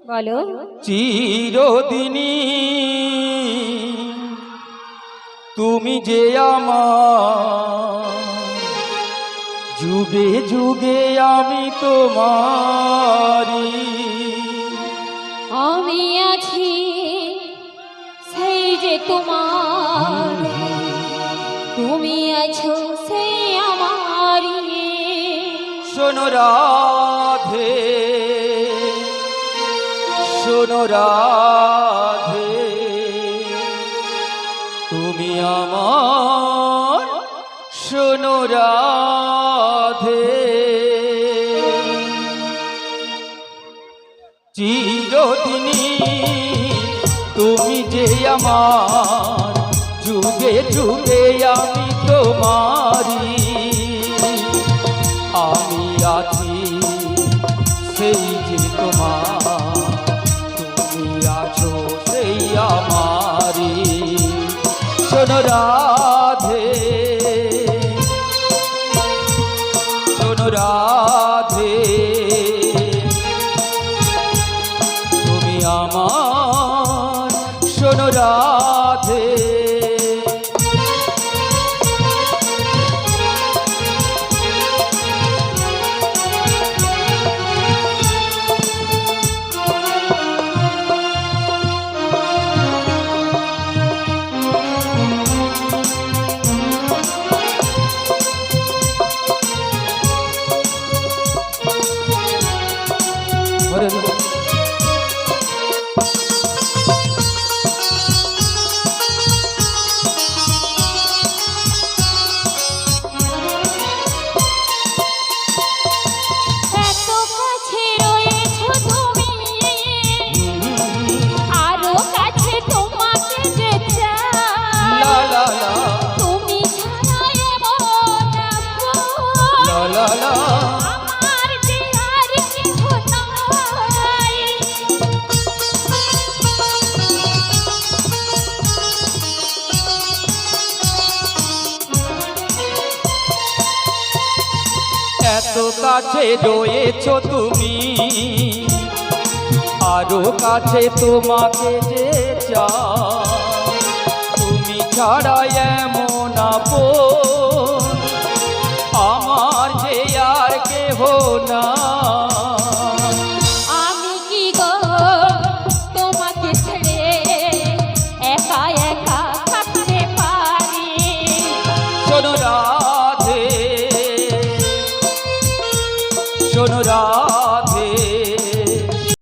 বলো। চিরদিনই তুমি যে আমার, যুগে যুগে আমি তোমারি। আমি আছি সেই যে তোমার, তুমি আছো সেই আমারি। শোনো রাধে, শোনো রাধে, তুমি আমার, শোনো রাধে। চিরদিনই তুমি যে আমার, যুগে যুগে আমি তোমারি। আমি আছি সেই যে তোমার, তুমি আছো সেই আমারি। শোনো রাধে, শোনো রাধে, তুমি আমার, শোনো রাধে। এত কাছে রয়েছ তুমি, আরো কাছে তোমাকে যে চাই। তুমি ছাড়া এমন আপন